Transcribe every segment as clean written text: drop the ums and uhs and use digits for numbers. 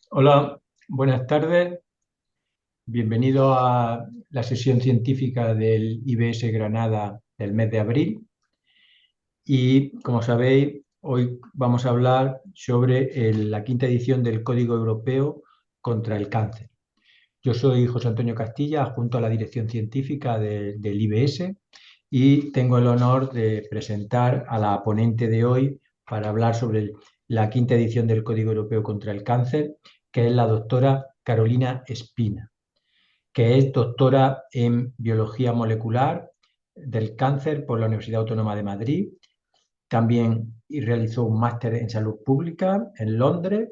Hola, buenas tardes. Bienvenido a la sesión científica del IBS Granada del mes de abril. Y como sabéis, hoy vamos a hablar sobre la quinta edición del Código Europeo contra el Cáncer. Yo soy José Antonio Castilla, adjunto a la dirección científica del IBS, y tengo el honor de presentar a la ponente de hoy para hablar sobre la quinta edición del Código Europeo contra el Cáncer, que es la doctora Carolina Espina, que es doctora en Biología Molecular del Cáncer por la Universidad Autónoma de Madrid. También realizó un máster en Salud Pública en Londres.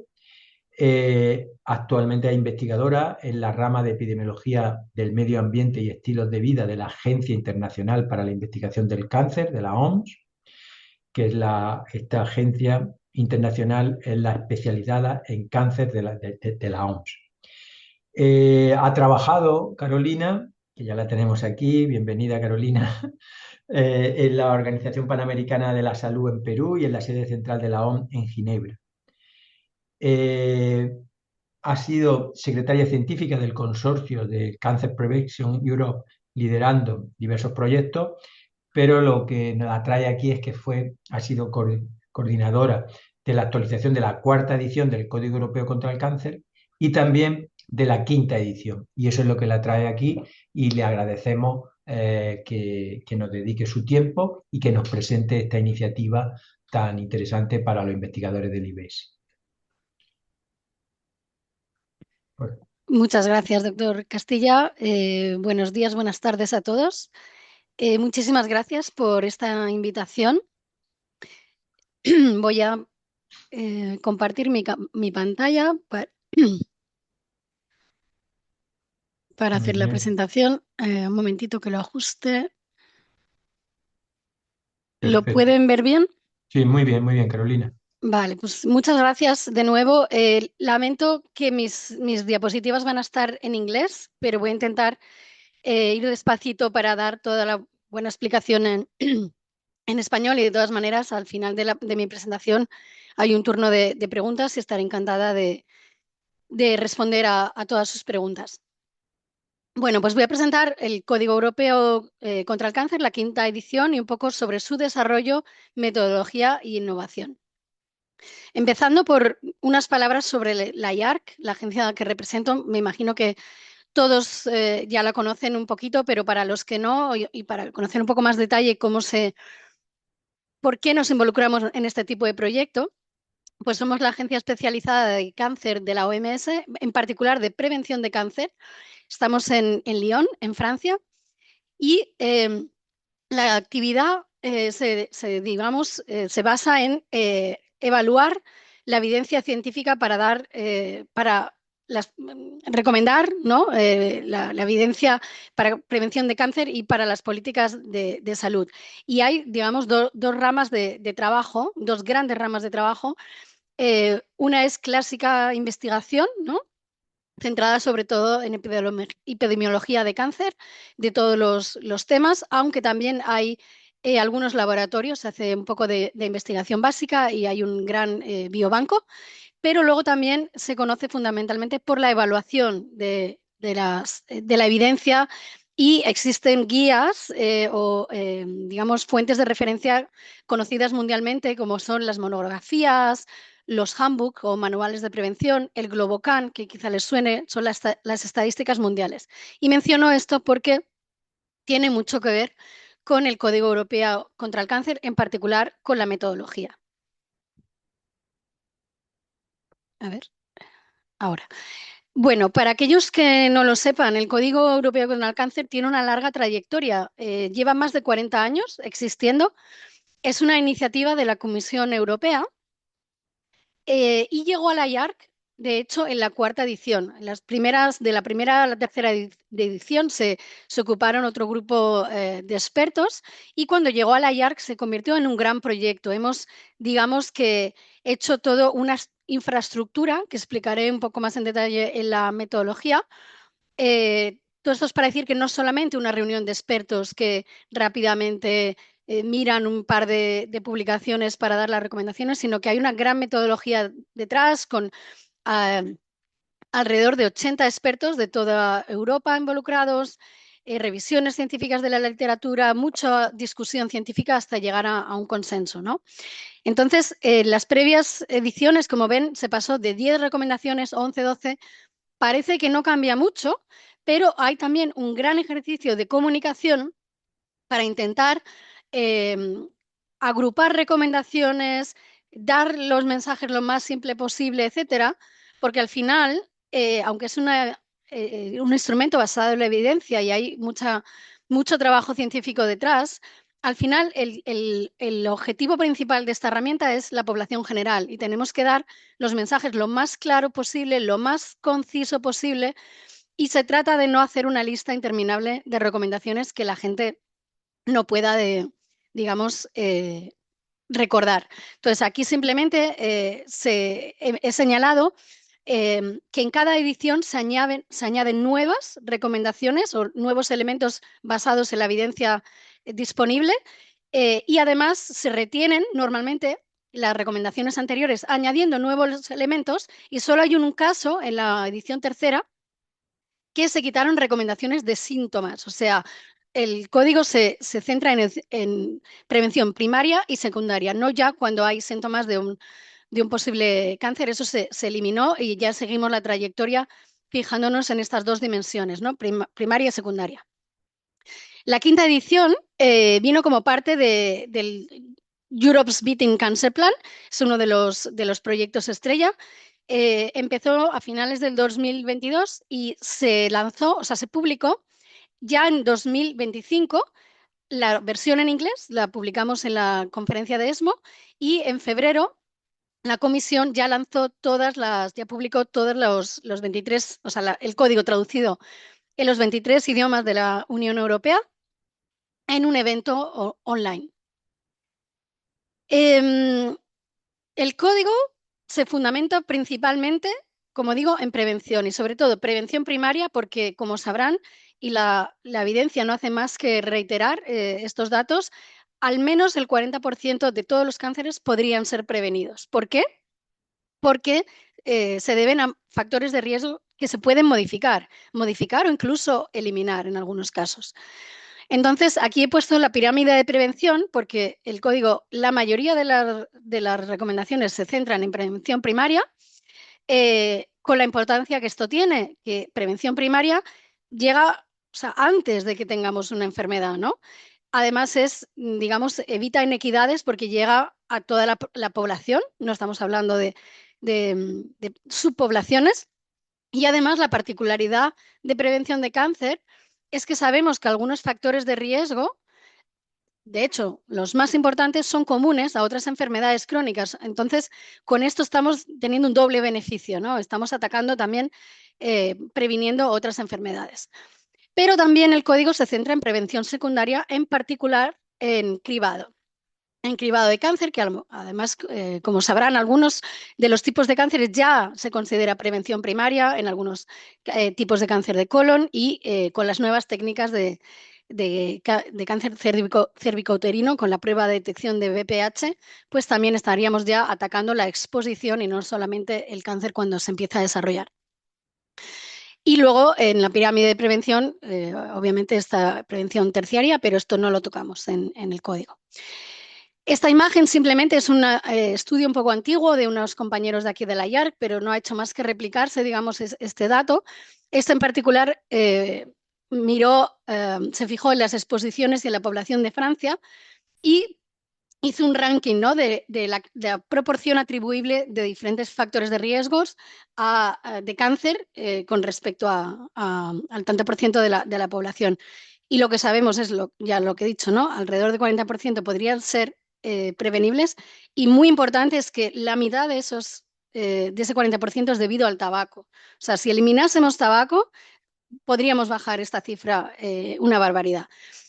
Actualmente es investigadora en la rama de Epidemiología del Medio Ambiente y Estilos de Vida de la Agencia Internacional para la Investigación del Cáncer, de la OMS, que es esta agencia internacional, es la especializada en cáncer de la OMS. Ha trabajado Carolina, que ya la tenemos aquí, bienvenida Carolina, en la Organización Panamericana de la Salud en Perú y en la sede central de la OMS en Ginebra. Eh, Ha sido secretaria científica del consorcio de Cancer Prevention Europe, liderando diversos proyectos, pero lo que nos atrae aquí es que ha sido coordinadora de la actualización de la cuarta edición del Código Europeo contra el Cáncer y también de la quinta edición. Y eso es lo que la trae aquí, y le agradecemos que nos dedique su tiempo y que nos presente esta iniciativa tan interesante para los investigadores del IBS. Pues, Muchas gracias, doctor Castilla. Buenos días, buenas tardes a todos. Muchísimas gracias por esta invitación. Voy a compartir mi pantalla para muy hacer la bien, presentación. Un momentito que lo ajuste. ¿Lo perfecto. pueden ver bien? Sí, muy bien, Carolina. Vale, pues muchas gracias de nuevo. Lamento que mis diapositivas van a estar en inglés, pero voy a intentar ir despacito para dar toda la buena explicación en español, y de todas maneras, al final de mi presentación hay un turno de preguntas y estaré encantada de responder a todas sus preguntas. Bueno, pues voy a presentar el Código Europeo contra el Cáncer, la quinta edición, y un poco sobre su desarrollo, metodología e innovación. Empezando por unas palabras sobre la IARC, la agencia que represento. Me imagino que todos ya la conocen un poquito, pero para los que no, y para conocer un poco más detalle por qué nos involucramos en este tipo de proyecto, pues somos la agencia especializada de cáncer de la OMS, en particular de prevención de cáncer. Estamos en Lyon, en Francia, y la actividad se basa en evaluar la evidencia científica para recomendar, ¿no? La evidencia para prevención de cáncer y para las políticas de salud. Y hay, digamos, dos ramas de trabajo, dos grandes ramas de trabajo. Una es clásica investigación, ¿no? Centrada sobre todo en epidemiología de cáncer, de todos los temas, aunque también hay algunos laboratorios. Se hace un poco de investigación básica y hay un gran biobanco, pero luego también se conoce fundamentalmente por la evaluación de la evidencia, y existen guías digamos, fuentes de referencia conocidas mundialmente, como son las monografías, los handbook o manuales de prevención, el Globocan, que quizá les suene, son las estadísticas mundiales. Y menciono esto porque tiene mucho que ver con el Código Europeo contra el Cáncer, en particular con la metodología. A ver, ahora. Bueno, para aquellos que no lo sepan, el Código Europeo contra el Cáncer tiene una larga trayectoria. Lleva más de 40 años existiendo. Es una iniciativa de la Comisión Europea y llegó a la IARC, de hecho, en la cuarta edición. En de la primera a la tercera edición se ocuparon otro grupo de expertos, y cuando llegó a la IARC se convirtió en un gran proyecto. Hemos, digamos que, hecho todo una infraestructura que explicaré un poco más en detalle en la metodología. Todo esto es para decir que no solamente una reunión de expertos que rápidamente miran un par de publicaciones para dar las recomendaciones, sino que hay una gran metodología detrás con ah, alrededor de 80 expertos de toda Europa involucrados, revisiones científicas de la literatura, mucha discusión científica hasta llegar a un consenso, ¿no? Entonces, las previas ediciones, como ven, se pasó de 10 recomendaciones, 11, 12. Parece que no cambia mucho, pero hay también un gran ejercicio de comunicación para intentar eh, agrupar recomendaciones, dar los mensajes lo más simple posible, etcétera, porque al final, aunque es un instrumento basado en la evidencia y hay mucho trabajo científico detrás, al final el objetivo principal de esta herramienta es la población general y tenemos que dar los mensajes lo más claro posible, lo más conciso posible, y se trata de no hacer una lista interminable de recomendaciones que la gente no pueda, digamos, recordar. Entonces, aquí simplemente he señalado que en cada edición se añaden nuevas recomendaciones o nuevos elementos basados en la evidencia disponible, y además se retienen normalmente las recomendaciones anteriores añadiendo nuevos elementos, y solo hay un caso en la edición tercera que se quitaron recomendaciones de síntomas. O sea, el código se centra en prevención primaria y secundaria, no ya cuando hay síntomas de un posible cáncer. Eso se eliminó y ya seguimos la trayectoria fijándonos en estas dos dimensiones, ¿no? Primaria y secundaria. La quinta edición vino como parte del Europe's Beating Cancer Plan, es uno de los proyectos estrella. Empezó a finales del 2022 y se lanzó, o sea, se publicó ya en 2025. La versión en inglés la publicamos en la conferencia de ESMO, y en febrero la comisión ya ya publicó todos los 23, o sea, el código traducido en los 23 idiomas de la Unión Europea en un evento online. El código se fundamenta principalmente, como digo, en prevención, y sobre todo prevención primaria, porque, como sabrán, y la evidencia no hace más que reiterar estos datos, al menos el 40% de todos los cánceres podrían ser prevenidos. ¿Por qué? Porque se deben a factores de riesgo que se pueden modificar o incluso eliminar en algunos casos. Entonces, aquí he puesto la pirámide de prevención porque el código, la mayoría de las recomendaciones se centran en prevención primaria, con la importancia que esto tiene, que prevención primaria llega, o sea, antes de que tengamos una enfermedad, ¿no? Además digamos, evita inequidades porque llega a toda la población, no estamos hablando de subpoblaciones, y además la particularidad de prevención de cáncer es que sabemos que algunos factores de riesgo, de hecho, los más importantes, son comunes a otras enfermedades crónicas. Entonces, con esto estamos teniendo un doble beneficio, ¿no? Estamos atacando también, previniendo otras enfermedades. Pero también el código se centra en prevención secundaria, en particular en cribado de cáncer, que además, como sabrán, algunos de los tipos de cánceres ya se considera prevención primaria en algunos tipos de cáncer de colon, y con las nuevas técnicas de cáncer cérvico-uterino, con la prueba de detección de BPH, pues también estaríamos ya atacando la exposición y no solamente el cáncer cuando se empieza a desarrollar. Y luego en la pirámide de prevención, obviamente está prevención terciaria, pero esto no lo tocamos en el código. Esta imagen simplemente es un estudio un poco antiguo de unos compañeros de aquí de la IARC, pero no ha hecho más que replicarse, digamos, este dato. Este en particular se fijó en las exposiciones y en la población de Francia y hizo un ranking, ¿no?, de la proporción atribuible de diferentes factores de riesgos de cáncer con respecto al tanto por ciento de la población. Y lo que sabemos es ya lo que he dicho, ¿no? Alrededor del 40% podrían ser prevenibles, y muy importante es que la mitad de ese 40% es debido al tabaco. O sea, si eliminásemos tabaco, podríamos bajar esta cifra una barbaridad.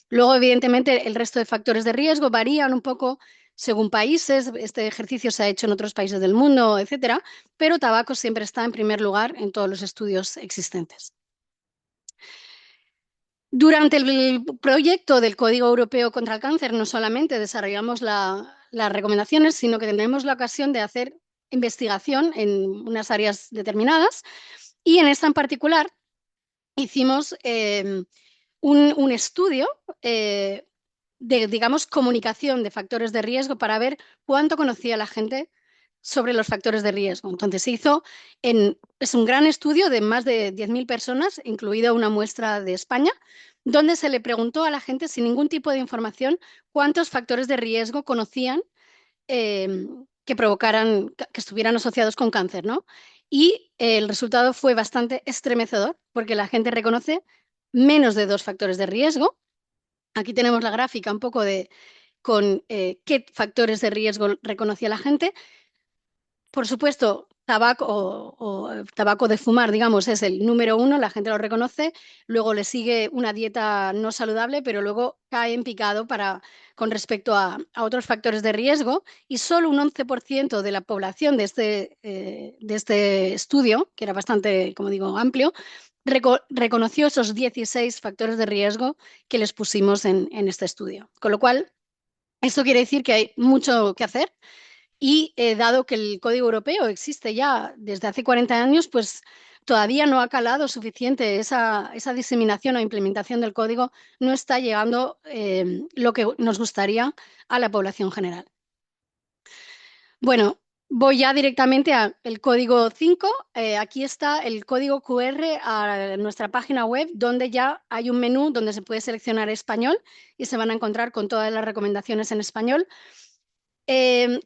Luego, evidentemente, el resto de factores de riesgo varían un poco según países. Este ejercicio se ha hecho en otros países del mundo, etcétera, pero tabaco siempre está en primer lugar en todos los estudios existentes. Durante el proyecto del Código Europeo contra el Cáncer, no solamente desarrollamos las recomendaciones, sino que tenemos la ocasión de hacer investigación en unas áreas determinadas. Y en esta en particular hicimos un estudio de, digamos, comunicación de factores de riesgo para ver cuánto conocía la gente sobre los factores de riesgo. Entonces se hizo, es un gran estudio de más de 10.000 personas, incluida una muestra de España, donde se le preguntó a la gente sin ningún tipo de información cuántos factores de riesgo conocían que provocaran, que estuvieran asociados con cáncer, ¿no? Y el resultado fue bastante estremecedor porque la gente reconoce menos de 2 factores de riesgo. Aquí tenemos la gráfica un poco de con qué factores de riesgo reconocía la gente. Por supuesto, tabaco o tabaco de fumar, digamos, es el número 1, la gente lo reconoce. Luego le sigue una dieta no saludable, pero luego cae en picado con respecto a otros factores de riesgo. Y solo un 11% de la población de este estudio, que era bastante, como digo, amplio, reconoció esos 16 factores de riesgo que les pusimos en este estudio. Con lo cual, esto quiere decir que hay mucho que hacer y dado que el Código Europeo existe ya desde hace 40 años, pues todavía no ha calado suficiente esa diseminación o implementación del código, no está llegando lo que nos gustaría a la población general. Bueno, voy ya directamente al código 5. Aquí está el código QR a nuestra página web, donde ya hay un menú donde se puede seleccionar español y se van a encontrar con todas las recomendaciones en español.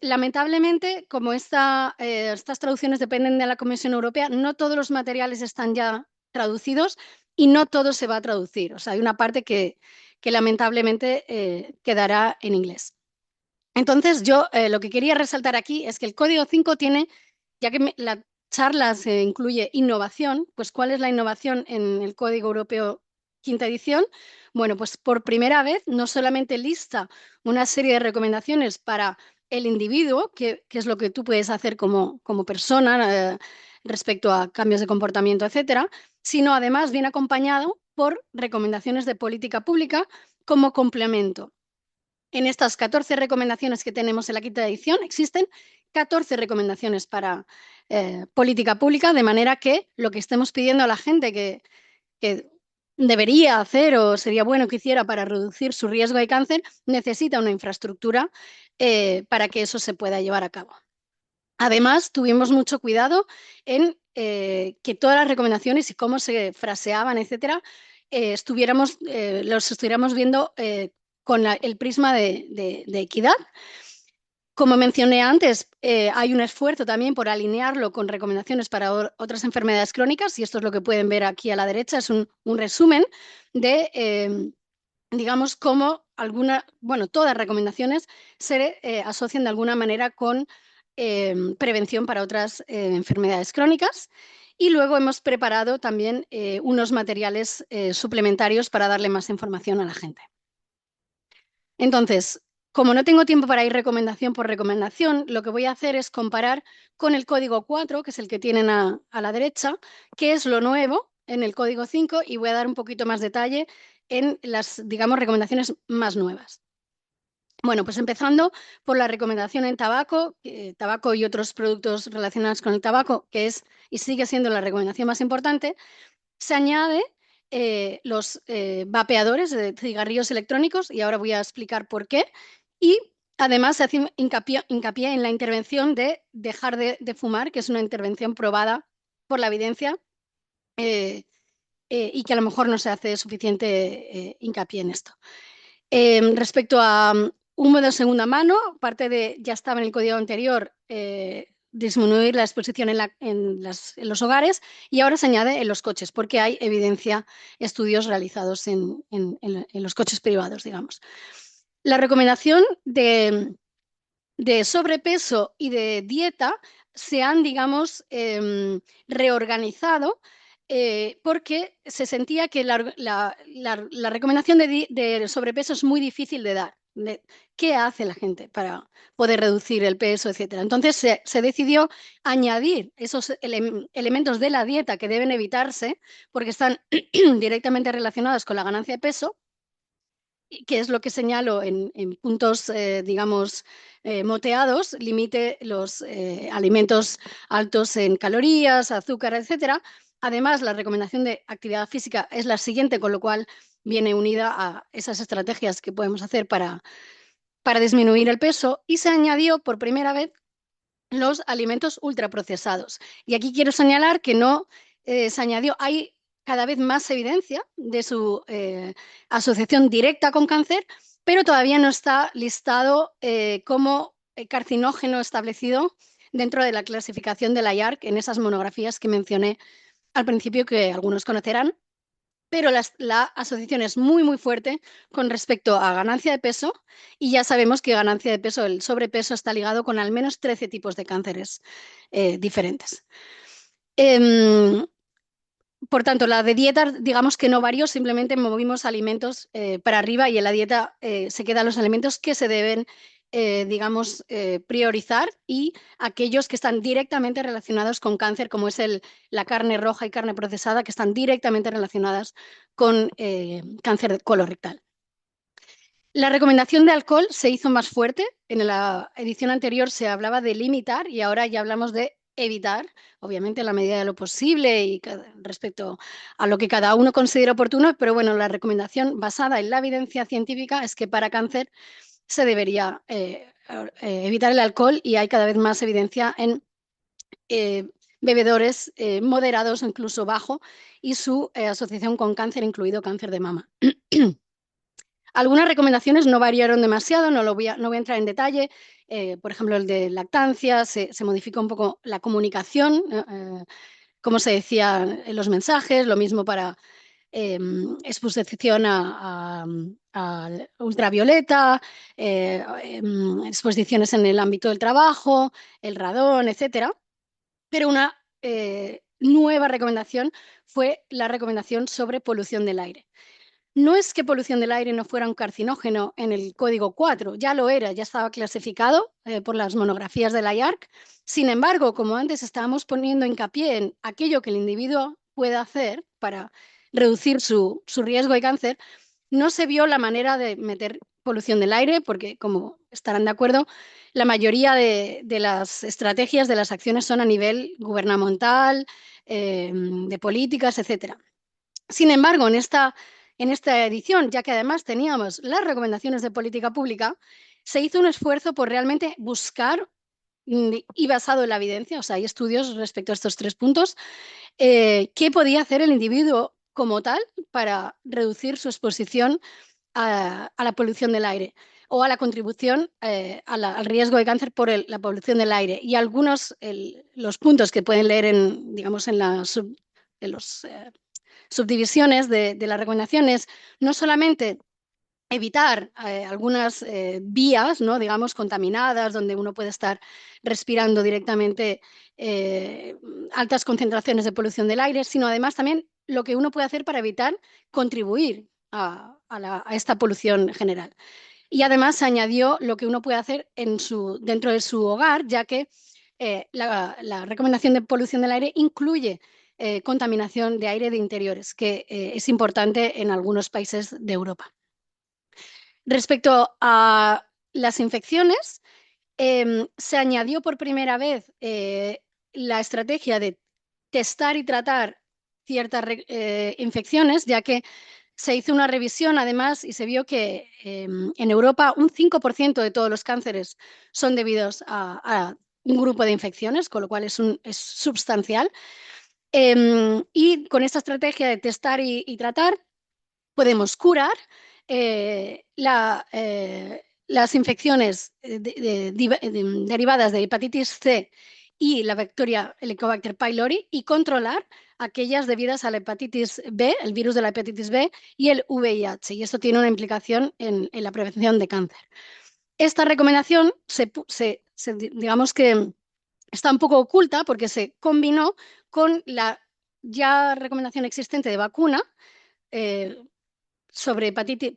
Lamentablemente, como estas traducciones dependen de la Comisión Europea, no todos los materiales están ya traducidos y no todo se va a traducir. O sea, hay una parte que lamentablemente quedará en inglés. Entonces, yo lo que quería resaltar aquí es que el Código 5 tiene, ya que la charla se incluye innovación, pues ¿cuál es la innovación en el Código Europeo quinta edición? Bueno, pues por primera vez no solamente lista una serie de recomendaciones para el individuo, que es lo que tú puedes hacer como persona respecto a cambios de comportamiento, etcétera, sino además viene acompañado por recomendaciones de política pública como complemento. En estas 14 recomendaciones que tenemos en la quinta edición existen 14 recomendaciones para política pública, de manera que lo que estemos pidiendo a la gente que debería hacer o sería bueno que hiciera para reducir su riesgo de cáncer, necesita una infraestructura para que eso se pueda llevar a cabo. Además, tuvimos mucho cuidado en que todas las recomendaciones y cómo se fraseaban, etcétera, los estuviéramos viendo con el prisma de equidad. Como mencioné antes, hay un esfuerzo también por alinearlo con recomendaciones para otras enfermedades crónicas, y esto es lo que pueden ver aquí a la derecha, es un resumen de, digamos, cómo todas recomendaciones se asocian de alguna manera con prevención para otras enfermedades crónicas. Y luego hemos preparado también unos materiales suplementarios para darle más información a la gente. Entonces, como no tengo tiempo para ir recomendación por recomendación, lo que voy a hacer es comparar con el código 4, que es el que tienen a la derecha, que es lo nuevo en el código 5, y voy a dar un poquito más detalle en las, digamos, recomendaciones más nuevas. Bueno, pues empezando por la recomendación en tabaco, tabaco y otros productos relacionados con el tabaco, que es y sigue siendo la recomendación más importante, se añade los vapeadores de cigarrillos electrónicos, y ahora voy a explicar por qué. Y además se hace hincapié en la intervención de dejar de fumar, que es una intervención probada por la evidencia y que a lo mejor no se hace suficiente hincapié en esto. Respecto a humo de segunda mano, ya estaba en el código anterior, disminuir la exposición en los hogares, y ahora se añade en los coches, porque hay evidencia, estudios realizados en los coches privados, digamos. La recomendación de sobrepeso y de dieta se han, digamos, reorganizado porque se sentía que la recomendación de sobrepeso es muy difícil de dar. ¿Qué hace la gente para poder reducir el peso, etcétera? Entonces se decidió añadir esos elementos de la dieta que deben evitarse porque están directamente relacionados con la ganancia de peso, que es lo que señalo en puntos, digamos, moteados, limite los alimentos altos en calorías, azúcar, etcétera, Además, la recomendación de actividad física es la siguiente, con lo cual viene unida a esas estrategias que podemos hacer para disminuir el peso, y se añadió por primera vez los alimentos ultraprocesados. Y aquí quiero señalar que no se añadió, hay cada vez más evidencia de su asociación directa con cáncer, pero todavía no está listado como carcinógeno establecido dentro de la clasificación de la IARC en esas monografías que mencioné al principio, que algunos conocerán, pero la asociación es muy, muy fuerte con respecto a ganancia de peso, y ya sabemos que ganancia de peso, el sobrepeso, está ligado con al menos 13 tipos de cánceres diferentes. Por tanto, la de dieta, digamos que no varió, simplemente movimos alimentos para arriba, y en la dieta se quedan los alimentos que se deben, digamos, priorizar, y aquellos que están directamente relacionados con cáncer, como es la carne roja y carne procesada, que están directamente relacionadas con cáncer colorectal. La recomendación de alcohol se hizo más fuerte. En la edición anterior se hablaba de limitar y ahora ya hablamos de evitar, obviamente en la medida de lo posible y respecto a lo que cada uno considera oportuno, pero bueno, la recomendación basada en la evidencia científica es que para cáncer se debería evitar el alcohol, y hay cada vez más evidencia en bebedores moderados o incluso bajo, y su asociación con cáncer, incluido cáncer de mama. Algunas recomendaciones no variaron demasiado, no voy a entrar en detalle. Por ejemplo, el de lactancia, se modificó un poco la comunicación, como se decía en los mensajes, lo mismo para exposición a ultravioleta, exposiciones en el ámbito del trabajo, el radón, etcétera. Pero una nueva recomendación fue la recomendación sobre polución del aire. No es que polución del aire no fuera un carcinógeno en el código 4, ya lo era, ya estaba clasificado por las monografías de la IARC. Sin embargo, como antes estábamos poniendo hincapié en aquello que el individuo puede hacer para reducir su riesgo de cáncer, no se vio la manera de meter polución del aire, porque, como estarán de acuerdo, la mayoría de las estrategias, de las acciones, son a nivel gubernamental, de políticas, etcétera. Sin embargo, en esta edición, ya que además teníamos las recomendaciones de política pública, se hizo un esfuerzo por realmente buscar, y basado en la evidencia, o sea, hay estudios respecto a estos 3 puntos, qué podía hacer el individuo como tal para reducir su exposición a la polución del aire, o a la contribución al riesgo de cáncer por la polución del aire. Y algunos, los puntos que pueden leer digamos, en los subdivisiones de las recomendaciones, no solamente evitar algunas vías, ¿no?, digamos, contaminadas, donde uno puede estar respirando directamente altas concentraciones de polución del aire, sino además también lo que uno puede hacer para evitar contribuir a esta polución general. Y además se añadió lo que uno puede hacer dentro de su hogar, ya que la recomendación de polución del aire incluye contaminación de aire de interiores, que es importante en algunos países de Europa. Respecto a las infecciones, se añadió por primera vez la estrategia de testar y tratar ciertas infecciones, ya que se hizo una revisión además y se vio que en Europa un 5% de todos los cánceres son debidos a un grupo de infecciones, con lo cual es substancial. Y con esta estrategia de testar y tratar podemos curar las infecciones derivadas de hepatitis C y la bacteria Helicobacter pylori, y controlar aquellas debidas a la hepatitis B, el virus de la hepatitis B, y el VIH. Y esto tiene una implicación en la prevención de cáncer. Esta recomendación, digamos que está un poco oculta porque se combinó con la ya recomendación existente de vacuna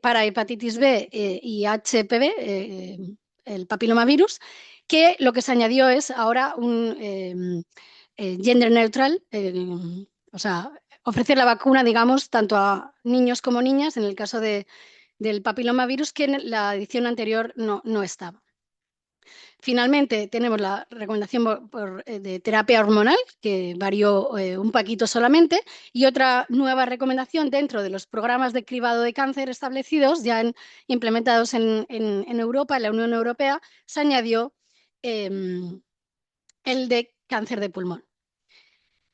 para hepatitis B y HPV, el papilomavirus, que lo que se añadió es ahora un gender neutral, o sea, ofrecer la vacuna, digamos, tanto a niños como niñas, en el caso del papilomavirus, que en la edición anterior no estaba. Finalmente, tenemos la recomendación de terapia hormonal, que varió un poquito solamente, y otra nueva recomendación dentro de los programas de cribado de cáncer establecidos, implementados en Europa, en la Unión Europea, se añadió el de cáncer de pulmón.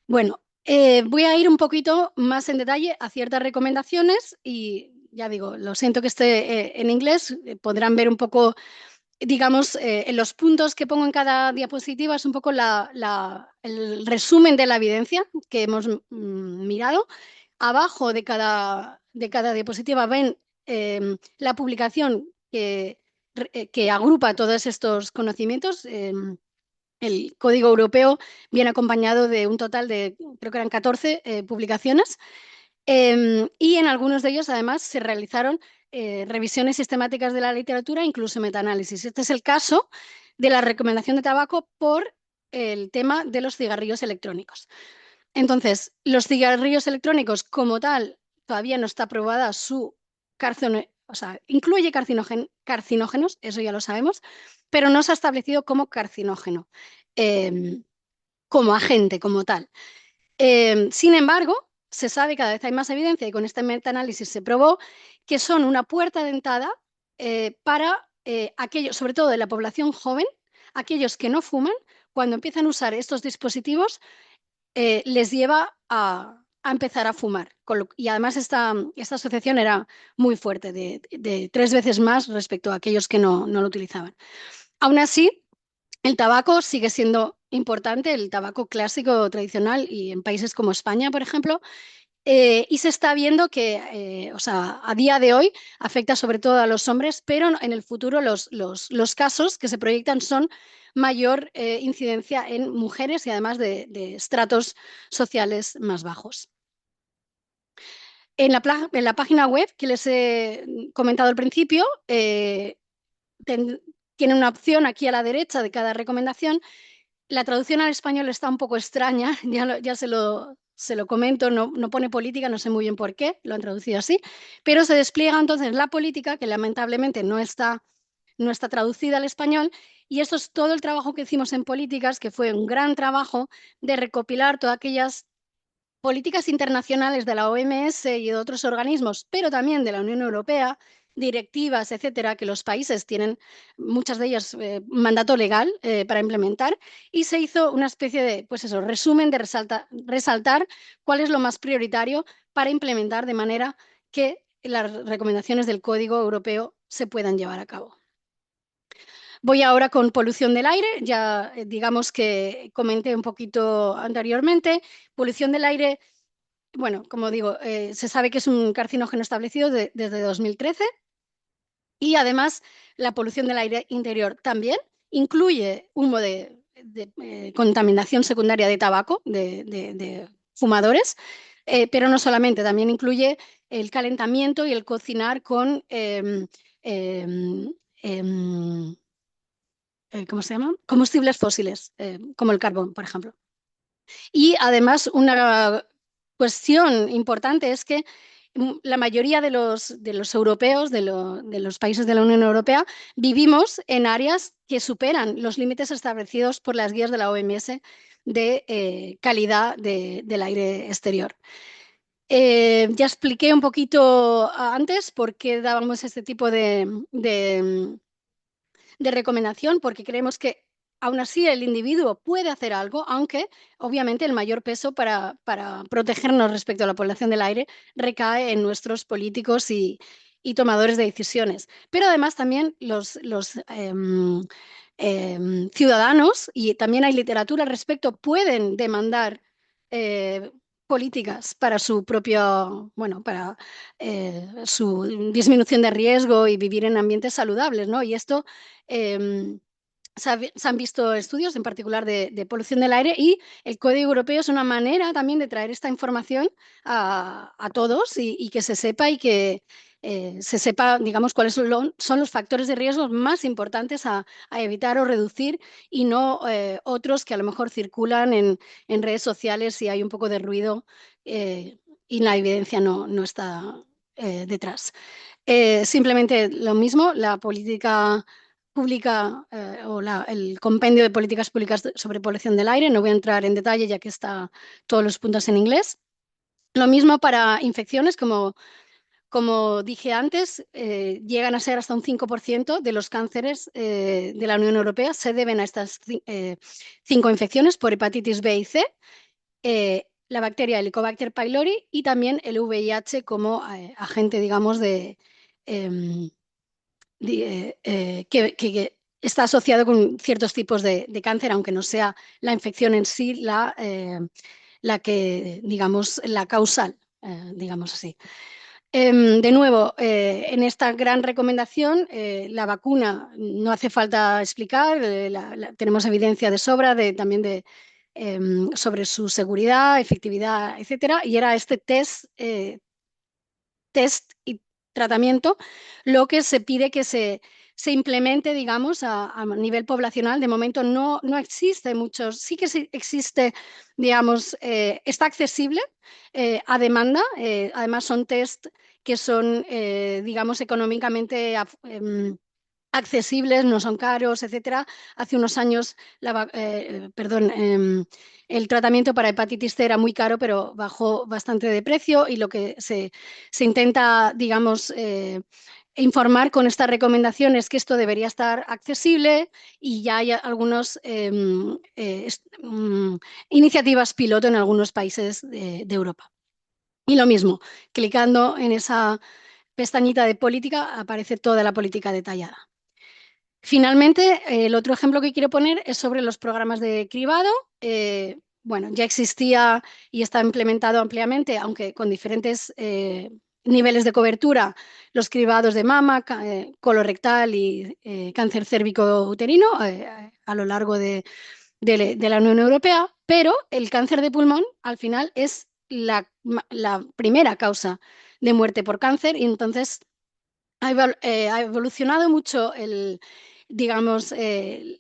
Bueno, voy a ir un poquito más en detalle a ciertas recomendaciones y ya digo, lo siento que esté en inglés, podrán ver un poco, digamos, en los puntos que pongo en cada diapositiva es un poco el resumen de la evidencia que hemos mirado. Abajo de cada diapositiva ven la publicación que agrupa todos estos conocimientos. El Código Europeo viene acompañado de un total de, creo que eran 14 publicaciones, y en algunos de ellos, además, se realizaron revisiones sistemáticas de la literatura, incluso metaanálisis. Este es el caso de la recomendación de tabaco por el tema de los cigarrillos electrónicos. Entonces, los cigarrillos electrónicos como tal, todavía no está aprobada su o sea, incluye carcinógenos, eso ya lo sabemos, pero no se ha establecido como carcinógeno, eh, como agente, como tal. Sin embargo, se sabe, cada vez hay más evidencia, y con este metaanálisis se probó, que son una puerta de entrada para aquellos, sobre todo de la población joven, aquellos que no fuman, cuando empiezan a usar estos dispositivos, les lleva a empezar a fumar. Y además esta asociación era muy fuerte, de 3 veces más respecto a aquellos que no lo utilizaban. Aún así, el tabaco sigue siendo importante, el tabaco clásico tradicional, y en países como España, por ejemplo, y se está viendo que, o sea, a día de hoy afecta sobre todo a los hombres, pero en el futuro los casos que se proyectan son mayor incidencia en mujeres y además de estratos sociales más bajos. En la página web que les he comentado al principio, tiene una opción aquí a la derecha de cada recomendación. La traducción al español está un poco extraña, ya se lo comento, no pone política, no sé muy bien por qué, lo han traducido así, pero se despliega entonces la política, que lamentablemente no está traducida al español, y esto es todo el trabajo que hicimos en políticas, que fue un gran trabajo de recopilar todas aquellas políticas internacionales de la OMS y de otros organismos, pero también de la Unión Europea, directivas, etcétera, que los países tienen, muchas de ellas, mandato legal para implementar, y se hizo una especie de, pues eso, resumen de resaltar cuál es lo más prioritario para implementar de manera que las recomendaciones del Código Europeo se puedan llevar a cabo. Voy ahora con polución del aire, ya digamos que comenté un poquito anteriormente. Polución del aire, bueno, como digo, se sabe que es un carcinógeno establecido desde 2013, y además la polución del aire interior también incluye humo de contaminación secundaria de tabaco, de fumadores, pero no solamente, también incluye el calentamiento y el cocinar con ¿cómo se llama? Combustibles fósiles, como el carbón, por ejemplo. Y además, una cuestión importante es que la mayoría de los europeos, de los países de la Unión Europea, vivimos en áreas que superan los límites establecidos por las guías de la OMS de calidad del aire exterior. Ya expliqué un poquito antes por qué dábamos este tipo de recomendación, porque creemos que aún así el individuo puede hacer algo, aunque obviamente el mayor peso para protegernos respecto a la población del aire recae en nuestros políticos y tomadores de decisiones. Pero además también los ciudadanos, y también hay literatura al respecto, pueden demandar políticas para su propio, bueno, para su disminución de riesgo y vivir en ambientes saludables, ¿no? Y esto eh, se han visto estudios, en particular de polución del aire, y el Código Europeo es una manera también de traer esta información a todos, y que se sepa, y que se sepa, digamos, cuáles son los factores de riesgo más importantes a evitar o reducir, y no otros que a lo mejor circulan en redes sociales y hay un poco de ruido y la evidencia no está detrás. Simplemente lo mismo, la política publica el compendio de políticas públicas sobre polución del aire. No voy a entrar en detalle ya que está todos los puntos en inglés. Lo mismo para infecciones, como dije antes, llegan a ser hasta un 5% de los cánceres de la Unión Europea se deben a estas 5 infecciones por hepatitis B y C, la bacteria Helicobacter pylori y también el VIH como agente, digamos, em, que está asociado con ciertos tipos de cáncer, aunque no sea la infección en sí la que, digamos, la causal, digamos así. De nuevo, en esta gran recomendación, la vacuna no hace falta explicar, tenemos evidencia de sobra también sobre su seguridad, efectividad, etcétera, y era este test y tratamiento lo que se pide que se implemente, digamos, a nivel poblacional. De momento no existe muchos, sí que existe, digamos, está accesible a demanda. Además, son test que son, digamos, económicamente accesibles, no son caros, etcétera. Hace unos años, el tratamiento para hepatitis C era muy caro, pero bajó bastante de precio y lo que se intenta, digamos, informar con esta recomendación es que esto debería estar accesible y ya hay algunas iniciativas piloto en algunos países de Europa. Y lo mismo, clicando en esa pestañita de política aparece toda la política detallada. Finalmente, el otro ejemplo que quiero poner es sobre los programas de cribado. Bueno, ya existía y está implementado ampliamente, aunque con diferentes niveles de cobertura, los cribados de mama, colorectal y cáncer cérvico-uterino a lo largo de la Unión Europea, pero el cáncer de pulmón al final es la primera causa de muerte por cáncer y entonces ha evolucionado mucho digamos,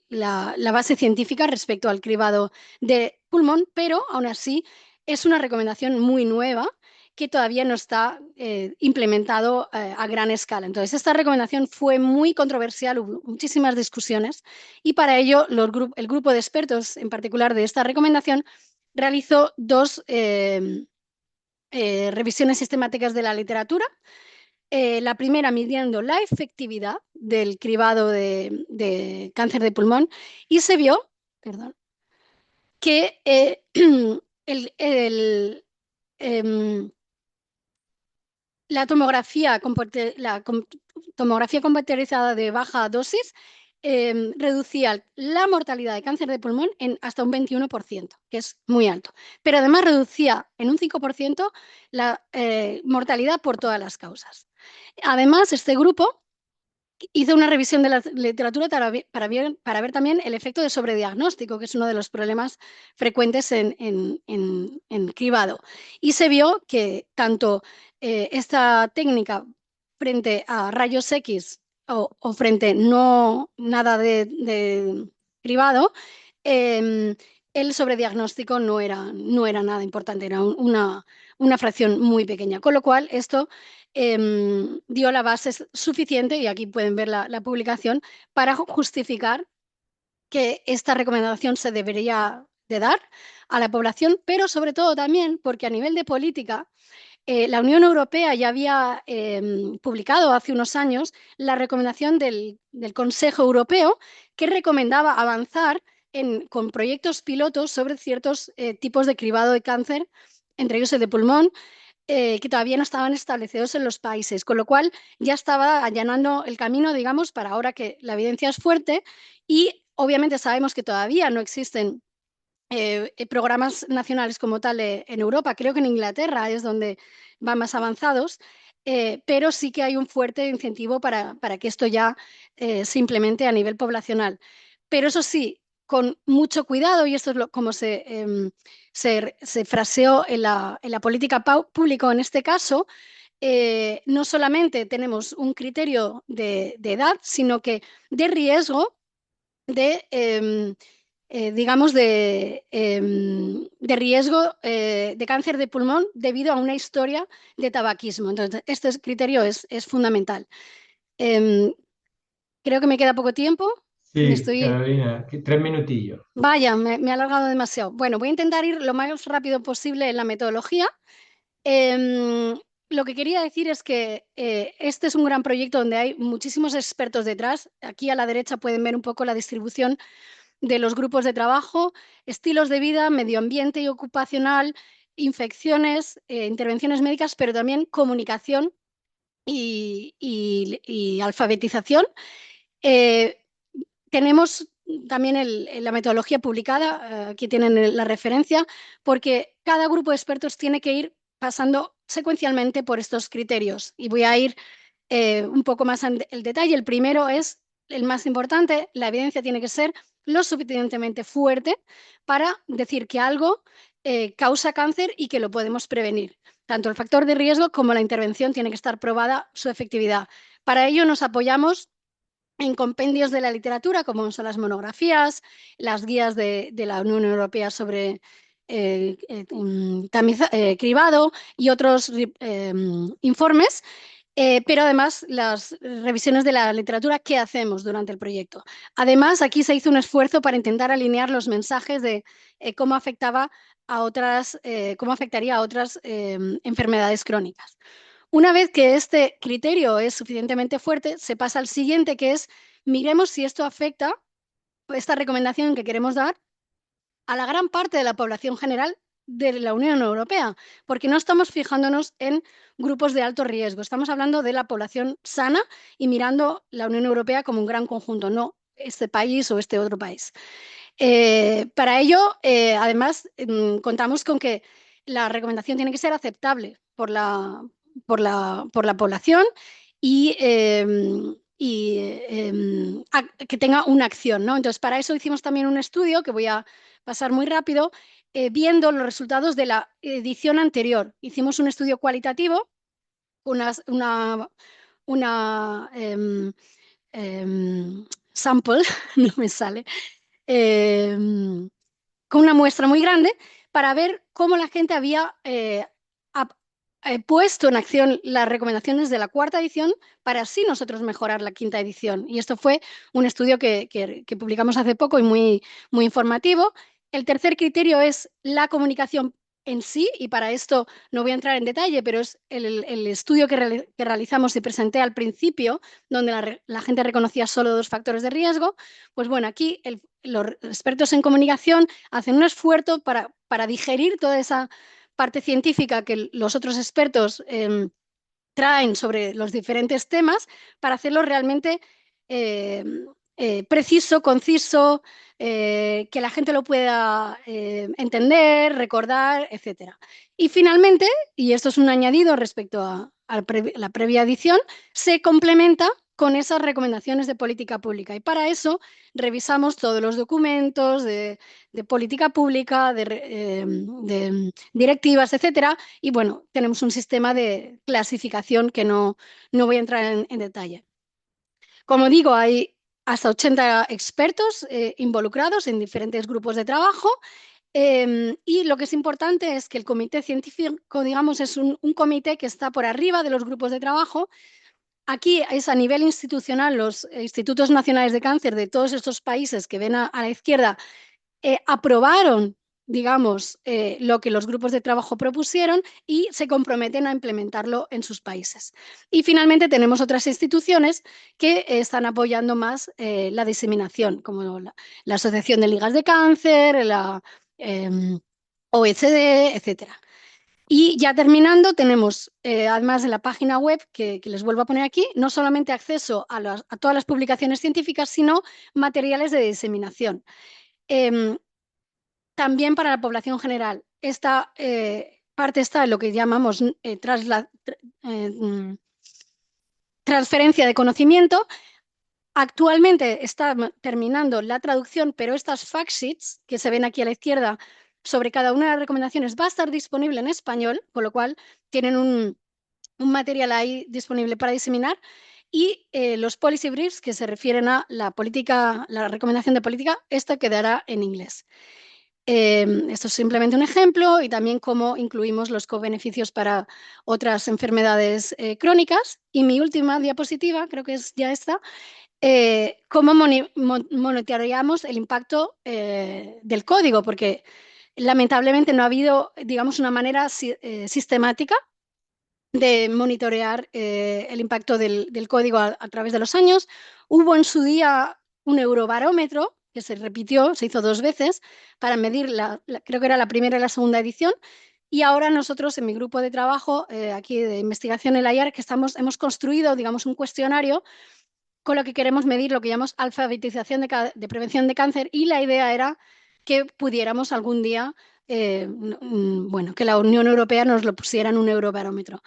la base científica respecto al cribado de pulmón, pero aún así es una recomendación muy nueva que todavía no está implementado a gran escala. Entonces, esta recomendación fue muy controversial, hubo muchísimas discusiones y para ello el grupo de expertos, en particular de esta recomendación, realizó 2 revisiones sistemáticas de la literatura. La primera midiendo la efectividad del cribado de cáncer de pulmón y se vio, perdón, que em, la tomografía computarizada de baja dosis reducía la mortalidad de cáncer de pulmón en hasta un 21%, que es muy alto. Pero además reducía en un 5% la mortalidad por todas las causas. Además, este grupo hizo una revisión de la literatura para ver también el efecto de sobrediagnóstico, que es uno de los problemas frecuentes en cribado. Y se vio que tanto esta técnica frente a rayos X o frente no nada de cribado, el sobrediagnóstico no era nada importante, era una fracción muy pequeña. Con lo cual, esto dio la base suficiente, y aquí pueden ver la publicación, para justificar que esta recomendación se debería de dar a la población, pero sobre todo también porque a nivel de política, la Unión Europea ya había publicado hace unos años la recomendación del Consejo Europeo que recomendaba avanzar con proyectos pilotos sobre ciertos tipos de cribado de cáncer, entre ellos el de pulmón, que todavía no estaban establecidos en los países, con lo cual ya estaba allanando el camino, digamos, para ahora que la evidencia es fuerte y obviamente sabemos que todavía no existen programas nacionales como tal en Europa. Creo que en Inglaterra es donde van más avanzados, pero sí que hay un fuerte incentivo para que esto ya se implemente a nivel poblacional. Pero eso sí, con mucho cuidado, y esto es como se fraseó en la política pública en este caso. No solamente tenemos un criterio de edad, sino que de riesgo digamos, de riesgo de cáncer de pulmón debido a una historia de tabaquismo. Entonces, este criterio es fundamental. Eh, Creo que me queda poco tiempo. Me Sí, estoy... Carolina, 3 minutillos. Vaya, me he alargado demasiado. Bueno, voy a intentar ir lo más rápido posible en la metodología. Em, lo que quería decir es que este es un gran proyecto donde hay muchísimos expertos detrás. Aquí a la derecha pueden ver un poco la distribución de los grupos de trabajo, estilos de vida, medio ambiente y ocupacional, infecciones, intervenciones médicas, pero también comunicación y alfabetización. Eh, tenemos también la metodología publicada, aquí tienen la referencia, porque cada grupo de expertos tiene que ir pasando secuencialmente por estos criterios. Y voy a ir un poco más en el detalle. El primero es el más importante, la evidencia tiene que ser lo suficientemente fuerte para decir que algo causa cáncer y que lo podemos prevenir. Tanto el factor de riesgo como la intervención tiene que estar probada su efectividad. Para ello nos apoyamos en compendios de la literatura, como son las monografías, las guías de la Unión Europea sobre cribado y otros informes, pero además las revisiones de la literatura que hacemos durante el proyecto. Además, aquí se hizo un esfuerzo para intentar alinear los mensajes de cómo afectaba a otras, cómo afectaría a otras enfermedades crónicas. Una vez que este criterio es suficientemente fuerte, se pasa al siguiente, que es miremos si esto afecta, esta recomendación que queremos dar, a la gran parte de la población general de la Unión Europea, porque no estamos fijándonos en grupos de alto riesgo, estamos hablando de la población sana y mirando la Unión Europea como un gran conjunto, no este país o este otro país. Para ello, además, contamos con que la recomendación tiene que ser aceptable por la población y, que tenga una acción, ¿no? Entonces, para eso hicimos también un estudio que voy a pasar muy rápido, viendo los resultados de la edición anterior. Hicimos un estudio cualitativo, una sample, no me sale, eh, con una muestra muy grande para ver cómo la gente había puesto en acción las recomendaciones de la cuarta edición para así nosotros mejorar la quinta edición. Y esto fue un estudio que publicamos hace poco y muy informativo. El tercer criterio es la comunicación en sí, y para esto no voy a entrar en detalle, pero es el estudio que realizamos y presenté al principio, donde la gente reconocía solo 2 factores de riesgo. Pues bueno, aquí los expertos en comunicación hacen un esfuerzo para digerir toda esa parte científica que los otros expertos traen sobre los diferentes temas para hacerlo realmente eh, preciso, conciso, que la gente lo pueda entender, recordar, etcétera. Y finalmente, y esto es un añadido respecto a la previa edición, se complementa con esas recomendaciones de política pública. Y para eso revisamos todos los documentos de política pública, de directivas, etcétera. Y bueno, tenemos un sistema de clasificación que no voy a entrar en detalle. Como digo, hay hasta 80 expertos involucrados en diferentes grupos de trabajo. Y lo que es importante es que el comité científico, digamos, es un comité que está por arriba de los grupos de trabajo. Aquí es a nivel institucional, los institutos nacionales de cáncer de todos estos países que ven a la izquierda aprobaron, digamos, lo que los grupos de trabajo propusieron y se comprometen a implementarlo en sus países. Y finalmente tenemos otras instituciones que están apoyando más la diseminación, como la Asociación de Ligas de Cáncer, la OECD, etcétera. Y ya terminando, tenemos, además de la página web, que les vuelvo a poner aquí, no solamente acceso a todas las publicaciones científicas, sino materiales de diseminación. También para la población general, esta parte está en lo que llamamos transferencia de conocimiento. Actualmente está terminando la traducción, pero estas fact sheets que se ven aquí a la izquierda sobre cada una de las recomendaciones va a estar disponible en español, con lo cual tienen un material ahí disponible para diseminar. Y los policy briefs que se refieren a la política, la recomendación de política, esta quedará en inglés. Esto es simplemente un ejemplo y también cómo incluimos los cobeneficios para otras enfermedades crónicas. Y mi última diapositiva, creo que es ya esta, cómo monitoreamos el impacto del código, porque lamentablemente no ha habido, digamos, una manera sistemática de monitorear el impacto del código a través de los años. Hubo en su día un eurobarómetro que se repitió, se hizo 2 veces para medir, creo que era la primera y la segunda edición. Y ahora nosotros en mi grupo de trabajo, aquí de investigación en la IAR, hemos construido, digamos, un cuestionario con lo que queremos medir lo que llamamos alfabetización de prevención de cáncer, y la idea era que pudiéramos algún día, bueno, que la Unión Europea nos lo pusiera en un eurobarómetro.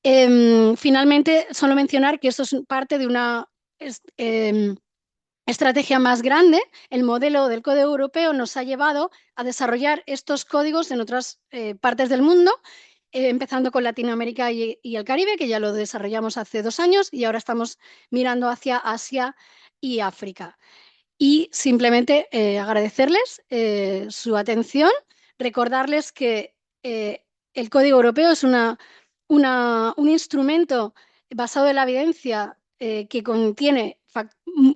Finalmente, solo mencionar que esto es parte de una estrategia más grande. El modelo del Código Europeo nos ha llevado a desarrollar estos códigos en otras partes del mundo, empezando con Latinoamérica y el Caribe, que ya lo desarrollamos hace 2 años, y ahora estamos mirando hacia Asia y África. Y simplemente agradecerles su atención, recordarles que el Código Europeo es un instrumento basado en la evidencia que contiene,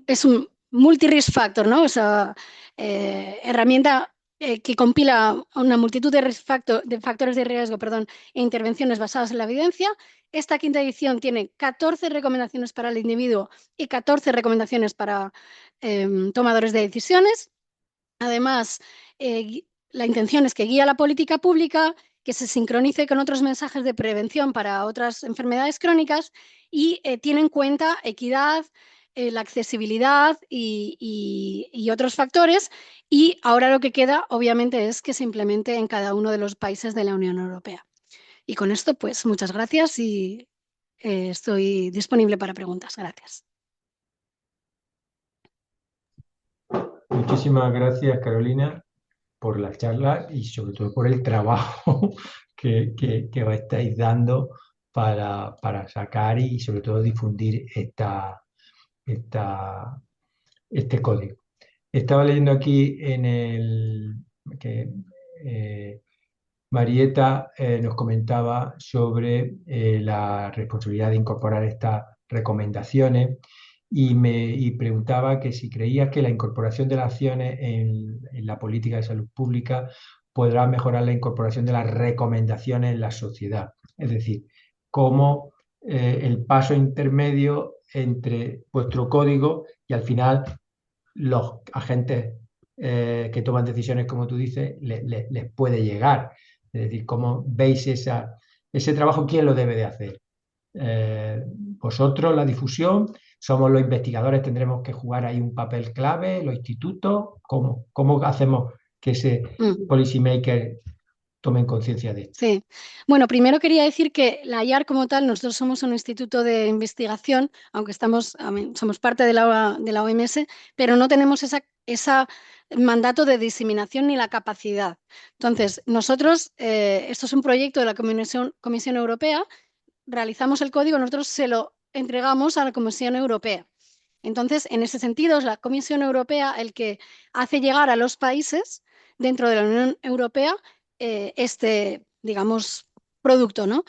es un multi-risk factor, ¿no? O sea, herramienta que compila una multitud de factores de riesgo, perdón, e intervenciones basadas en la evidencia. Esta quinta edición tiene 14 recomendaciones para el individuo y 14 recomendaciones para tomadores de decisiones. Además, la intención es que guíe la política pública, que se sincronice con otros mensajes de prevención para otras enfermedades crónicas y tiene en cuenta equidad, la accesibilidad y otros factores. Y ahora lo que queda, obviamente, es que se implemente en cada uno de los países de la Unión Europea. Y con esto, pues, muchas gracias y estoy disponible para preguntas. Gracias. Muchísimas gracias, Carolina, por la charla y sobre todo por el trabajo que os estáis dando para sacar y sobre todo difundir esta, este código. Estaba leyendo aquí en el que Marieta nos comentaba sobre la responsabilidad de incorporar estas recomendaciones y preguntaba que si creías que la incorporación de las acciones en la política de salud pública podrá mejorar la incorporación de las recomendaciones en la sociedad. Es decir, cómo el paso intermedio entre vuestro código y al final los agentes que toman decisiones, como tú dices, les puede llegar. Es decir, ¿cómo veis ese trabajo? ¿Quién lo debe de hacer? ¿Vosotros, la difusión? ¿Somos los investigadores? ¿Tendremos que jugar ahí un papel clave? ¿Los institutos? ¿Cómo hacemos que ese Mm. policymaker tomen conciencia de esto? Sí. Bueno, primero quería decir que la IAR como tal, nosotros somos un instituto de investigación, aunque somos parte de la OMS, pero no tenemos esa mandato de diseminación ni la capacidad. Entonces, nosotros, esto es un proyecto de la Comisión Europea, realizamos el código, nosotros se lo entregamos a la Comisión Europea. Entonces, en ese sentido, es la Comisión Europea el que hace llegar a los países dentro de la Unión Europea este, digamos, producto, ¿no?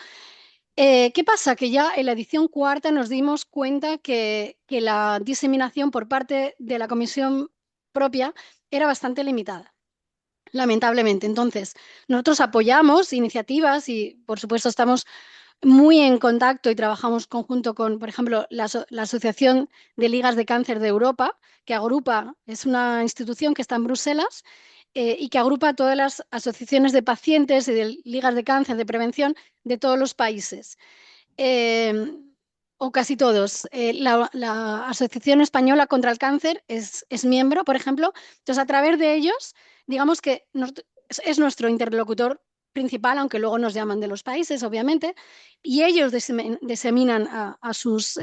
¿Qué pasa? Que ya en la edición cuarta nos dimos cuenta que la diseminación por parte de la Comisión propia era bastante limitada, lamentablemente. Entonces, nosotros apoyamos iniciativas y, por supuesto, estamos muy en contacto y trabajamos conjunto con, por ejemplo, la Asociación de Ligas de Cáncer de Europa, que agrupa, es una institución que está en Bruselas y que agrupa a todas las asociaciones de pacientes y de ligas de cáncer de prevención de todos los países. Eh, o casi todos. La Asociación Española contra el Cáncer es miembro, por ejemplo. Entonces, a través de ellos, digamos que es nuestro interlocutor principal, aunque luego nos llaman de los países, obviamente, y ellos diseminan a sus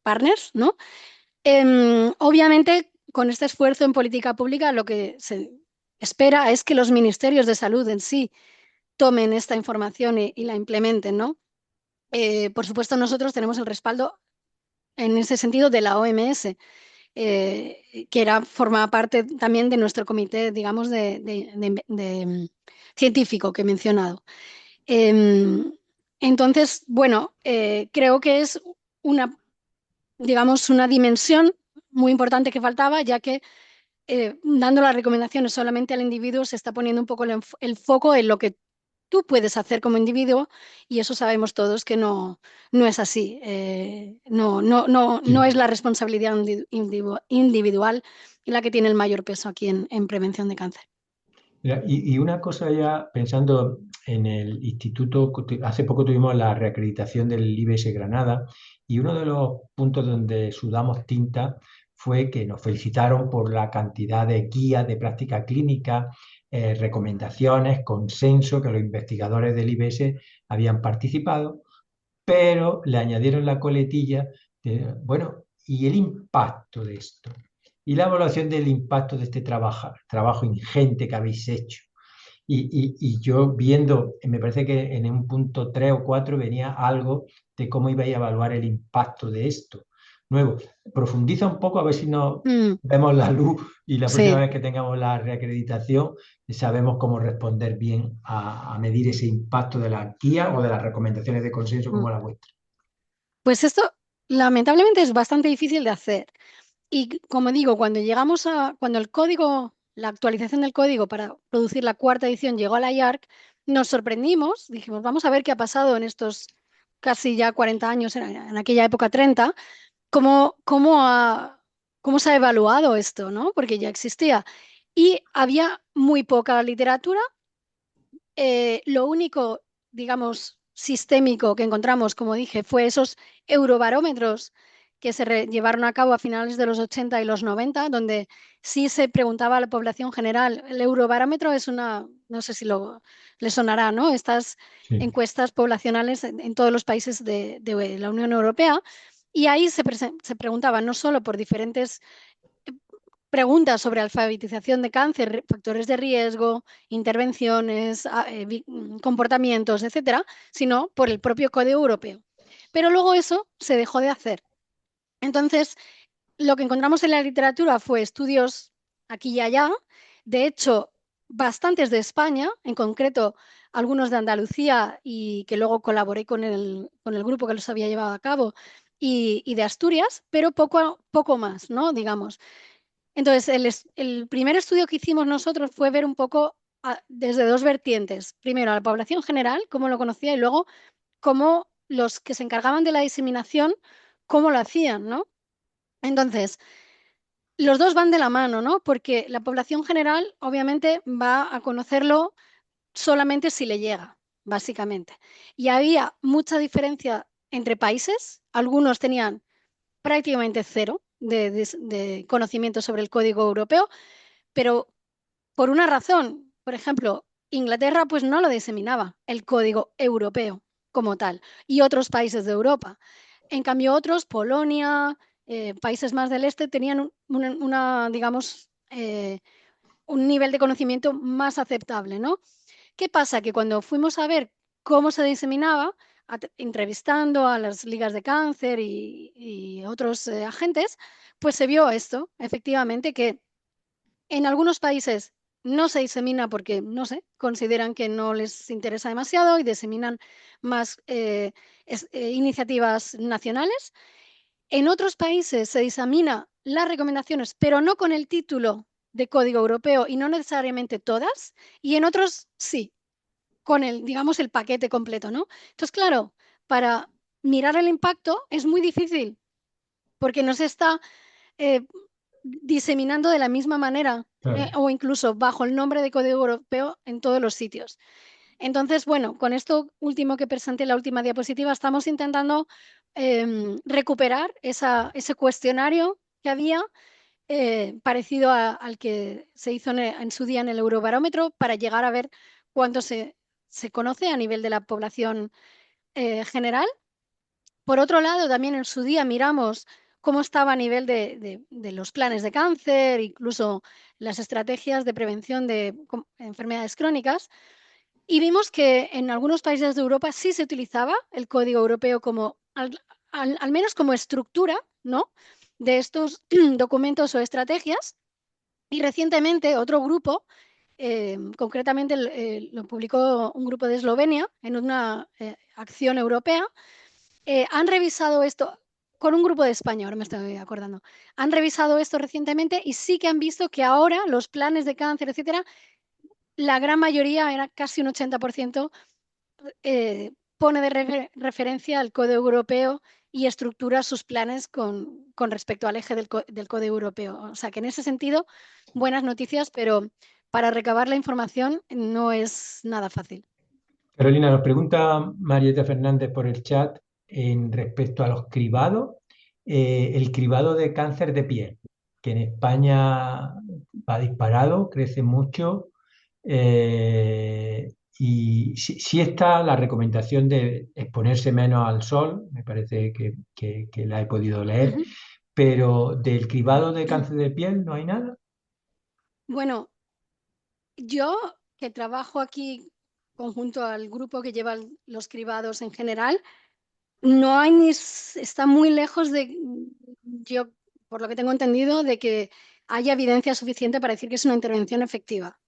partners, ¿no? Obviamente, con este esfuerzo en política pública, lo que se espera es que los ministerios de salud en sí tomen esta información y la implementen, ¿no? Por supuesto, nosotros tenemos el respaldo en ese sentido de la OMS, que forma parte también de nuestro comité, digamos, científico que he mencionado. Entonces, bueno, creo que es una digamos, una dimensión muy importante que faltaba, ya que dando las recomendaciones solamente al individuo se está poniendo un poco el foco en lo que tú puedes hacer como individuo y eso sabemos todos que no es así. No es Sí. la responsabilidad individual la que tiene el mayor peso aquí en prevención de cáncer. Mira, y una cosa ya pensando en el instituto, hace poco tuvimos la reacreditación del IBS Granada y uno de los puntos donde sudamos tinta fue que nos felicitaron por la cantidad de guías de práctica clínica, recomendaciones, consenso que los investigadores del IBS habían participado, pero le añadieron la coletilla de, bueno, ¿y el impacto de esto? Y la evaluación del impacto de este trabajo ingente que habéis hecho. Y yo viendo, me parece que en un punto 3 o 4 venía algo de cómo iba a evaluar el impacto de esto. Nuevo, profundiza un poco a ver si nos Mm, vemos la luz y la próxima sí. vez que tengamos la reacreditación sabemos cómo responder bien a medir ese impacto de la guía o de las recomendaciones de consenso Mm. como la vuestra. Pues esto lamentablemente es bastante difícil de hacer. Y como digo, cuando el código, la actualización del código para producir la cuarta edición llegó a la IARC, nos sorprendimos, dijimos, vamos a ver qué ha pasado en estos casi ya 40 años, en aquella época 30, cómo, cómo se ha evaluado esto, ¿no? Porque ya existía. Y había muy poca literatura. Lo único, digamos, sistémico que encontramos, como dije, fue esos eurobarómetros que llevaron a cabo a finales de los 80 y los 90, donde sí se preguntaba a la población general. El eurobarómetro es no sé si le sonará, ¿no? Estas Sí. encuestas poblacionales en todos los países de la Unión Europea. Y ahí se preguntaba no solo por diferentes preguntas sobre alfabetización de cáncer, factores de riesgo, intervenciones, comportamientos, etcétera, sino por el propio Código Europeo. Pero luego eso se dejó de hacer. Entonces, lo que encontramos en la literatura fue estudios aquí y allá, de hecho, bastantes de España, en concreto algunos de Andalucía y que luego colaboré con el grupo que los había llevado a cabo, y de Asturias, pero poco más, ¿no? Digamos. Entonces, el primer estudio que hicimos nosotros fue ver un poco desde dos vertientes. Primero, a la población general, cómo lo conocía, y luego cómo los que se encargaban de la diseminación, cómo lo hacían, ¿no? Entonces, los dos van de la mano, ¿no? Porque la población general, obviamente, va a conocerlo solamente si le llega, básicamente. Y había mucha diferencia entre países. Algunos tenían prácticamente cero de conocimiento sobre el código europeo, pero por una razón. Por ejemplo, Inglaterra pues no lo diseminaba, el código europeo como tal, y otros países de Europa. En cambio, otros, Polonia, países más del este, tenían digamos, un nivel de conocimiento más aceptable, ¿no? ¿Qué pasa? Que cuando fuimos a ver cómo se diseminaba, entrevistando a las ligas de cáncer y otros agentes, pues se vio esto, efectivamente, que en algunos países no se disemina porque, no sé, consideran que no les interesa demasiado y diseminan más iniciativas nacionales. En otros países se disemina las recomendaciones, pero no con el título de Código Europeo y no necesariamente todas. Y en otros sí, con digamos, el paquete completo, ¿no? Entonces, claro, para mirar el impacto es muy difícil porque no se está eh, diseminando de la misma manera Claro. o incluso bajo el nombre de Código Europeo en todos los sitios. Entonces, bueno, con esto último que presenté en la última diapositiva, estamos intentando recuperar ese cuestionario que había parecido al que se hizo en su día en el Eurobarómetro para llegar a ver cuánto se conoce a nivel de la población general. Por otro lado, también en su día miramos cómo estaba a nivel de los planes de cáncer, incluso las estrategias de prevención de enfermedades crónicas, y vimos que en algunos países de Europa sí se utilizaba el código europeo como, al menos como estructura, ¿no? De estos documentos o estrategias. Y recientemente otro grupo, concretamente lo publicó un grupo de Eslovenia en una acción europea, han revisado esto con un grupo de España, ahora me estoy acordando. Han revisado esto recientemente y sí que han visto que ahora los planes de cáncer, etcétera, la gran mayoría, era casi un 80%, pone de referencia al Código Europeo y estructura sus planes con respecto al eje del Código Europeo. O sea que en ese sentido, buenas noticias, pero para recabar la información no es nada fácil. Carolina, nos pregunta Marieta Fernández por el chat en respecto a los cribados, el cribado de cáncer de piel, que en España va disparado, crece mucho, y sí está la recomendación de exponerse menos al sol, me parece que la he podido leer, Ujú. pero del cribado de cáncer de piel no hay nada. Bueno, yo que trabajo aquí conjunto al grupo que lleva los cribados en general, no hay ni, está muy lejos de, yo, por lo que tengo entendido, de que haya evidencia suficiente para decir que es una intervención efectiva.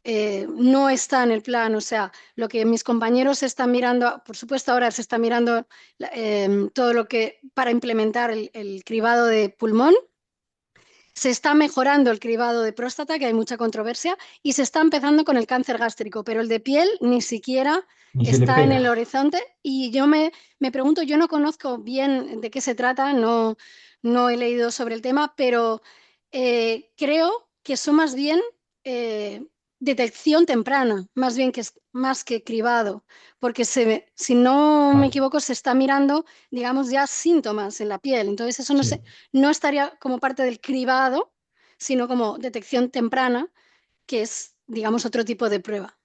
No está en el plan, o sea, lo que mis compañeros están mirando, por supuesto ahora se está mirando todo lo que para implementar el cribado de pulmón. Se está mejorando el cribado de próstata, que hay mucha controversia, y se está empezando con el cáncer gástrico, pero el de piel ni siquiera Ni se le está en pega. el horizonte. Y yo me pregunto, yo no conozco bien de qué se trata, no, no he leído sobre el tema, pero creo que son más bien eh, detección temprana, más bien que más que cribado, porque si no me Vale, equivoco, se está mirando, digamos, ya síntomas en la piel. Entonces, eso no sí, sé, no estaría como parte del cribado, sino como detección temprana, que es, digamos, otro tipo de prueba.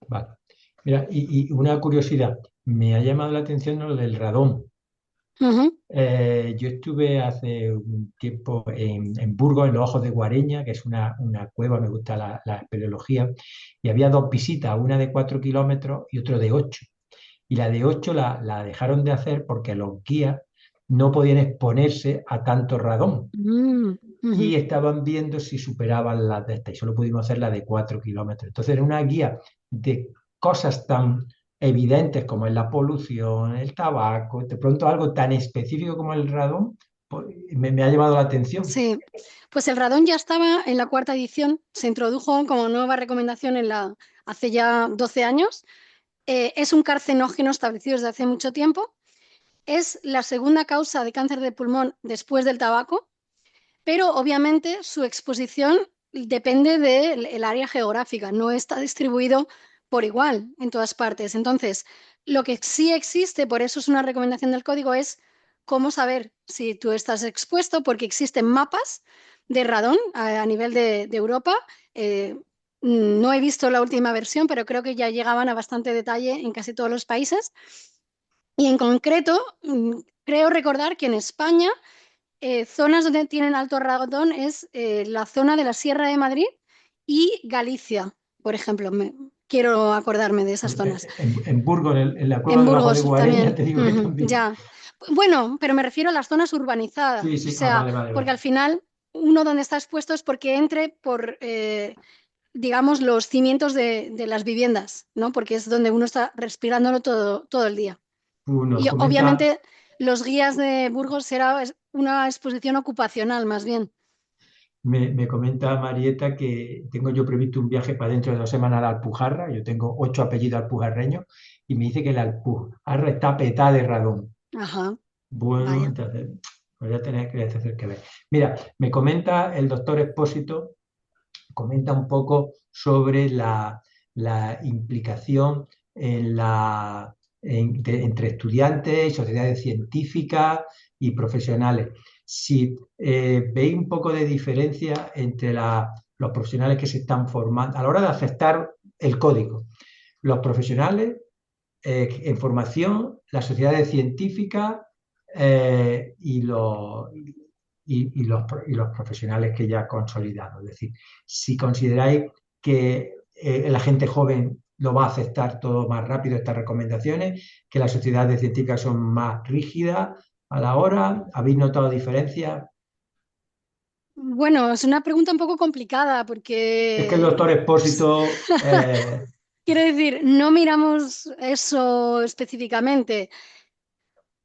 vale. Mira, y una curiosidad, me ha llamado la atención lo del radón. Ujú. Yo estuve hace un tiempo en Burgos, en los Ojos de Guareña, que es una cueva, me gusta la espeleología, y había dos visitas, una de 4 kilómetros y otra de 8. Y la de 8 la dejaron de hacer porque los guías no podían exponerse a tanto radón Mm, y ujú. estaban viendo si superaban las de esta, y solo pudimos hacer la de 4 kilómetros. Entonces era una guía de cosas tan evidentes como es la polución, el tabaco, de pronto algo tan específico como el radón, pues, me ha llamado la atención. Sí, pues el radón ya estaba en la cuarta edición, se introdujo como nueva recomendación hace ya 12 años. Es un carcinógeno establecido desde hace mucho tiempo. Es la segunda causa de cáncer de pulmón después del tabaco, pero obviamente su exposición depende del área geográfica, no está distribuido por igual en todas partes. Entonces, lo que sí existe, por eso es una recomendación del código, es cómo saber si tú estás expuesto, porque existen mapas de radón a nivel de Europa. Eh, no he visto la última versión, pero creo que ya llegaban a bastante detalle en casi todos los países. Y en concreto, creo recordar que en España zonas donde tienen alto radón es la zona de la Sierra de Madrid y Galicia, por ejemplo. Quiero acordarme de esas zonas. En Burgos, en la cueva En de los Ojos de Burgos Guareña, también, te digo que ujú, también. ya. Bueno, pero me refiero a las zonas urbanizadas, Sí, o sí, sea, vale, vale, porque vale. al final uno donde está expuesto es porque entre por, digamos, los cimientos de las viviendas, ¿no? Porque es donde uno está respirándolo todo el día. Nos Y comenta. obviamente los guías de Burgos será una exposición ocupacional más bien. Me comenta Marieta que tengo yo previsto un viaje para dentro de 2 semanas a la Alpujarra. Yo tengo 8 apellidos alpujarreños y me dice que la Alpujarra está petada de radón. Ajá, Bueno, vaya. entonces voy a tener que hacer que ver. Mira, me comenta el doctor Expósito, comenta un poco sobre la implicación en entre estudiantes y sociedades científicas y profesionales. Si veis un poco de diferencia entre los profesionales que se están formando a la hora de aceptar el código, los profesionales en formación, las sociedades científicas y los profesionales que ya consolidado. Es decir, si consideráis que la gente joven lo va a aceptar todo más rápido, estas recomendaciones, que las sociedades científicas son más rígidas a la hora, ¿habéis notado diferencias? Bueno, es una pregunta un poco complicada Es que el porque, doctor Expósito, quiero decir, no miramos eso específicamente.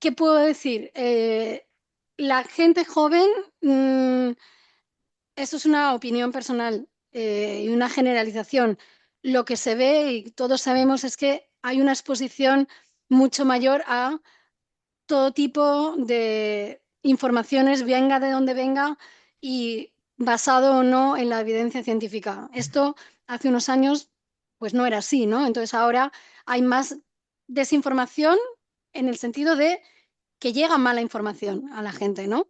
¿qué puedo decir? La gente joven, esto es una opinión personal y una generalización. Lo que se ve y todos sabemos es que hay una exposición mucho mayor a todo tipo de informaciones, venga de donde venga y basado o no en la evidencia científica. Esto hace unos años pues no era así, ¿no? Entonces ahora hay más desinformación en el sentido de que llega mala información a la gente, ¿no?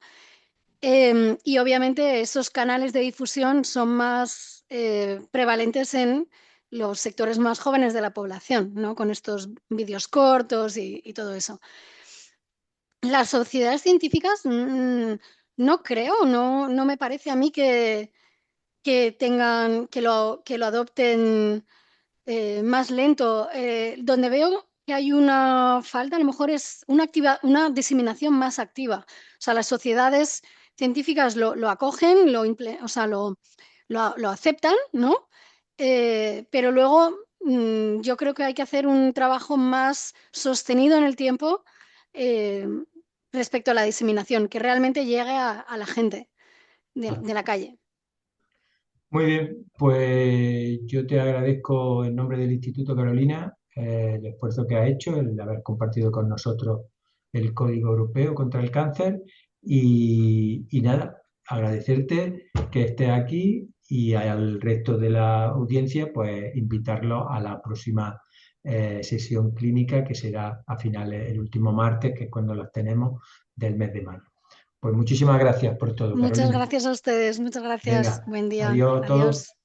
Y obviamente esos canales de difusión son más prevalentes en los sectores más jóvenes de la población, ¿no? Con estos vídeos cortos y todo eso. Las sociedades científicas, no creo, no me parece a mí que tengan, que lo adopten más lento. Donde veo que hay una falta, a lo mejor es una diseminación más activa. O sea, las sociedades científicas lo acogen, o sea, lo aceptan, ¿no? Pero luego yo creo que hay que hacer un trabajo más sostenido en el tiempo eh, respecto a la diseminación, que realmente llegue a la gente de la calle. Muy bien, pues yo te agradezco en nombre del Instituto Carolina el esfuerzo que has hecho, el haber compartido con nosotros el Código Europeo contra el Cáncer y nada, agradecerte que estés aquí y al resto de la audiencia, pues invitarlos a la próxima sesión clínica que será a finales, el último martes, que es cuando las tenemos del mes de mayo. Pues muchísimas gracias por todo, Muchas Carolina. gracias a ustedes, muchas gracias. Venga, Buen día. adiós a todos. Adiós.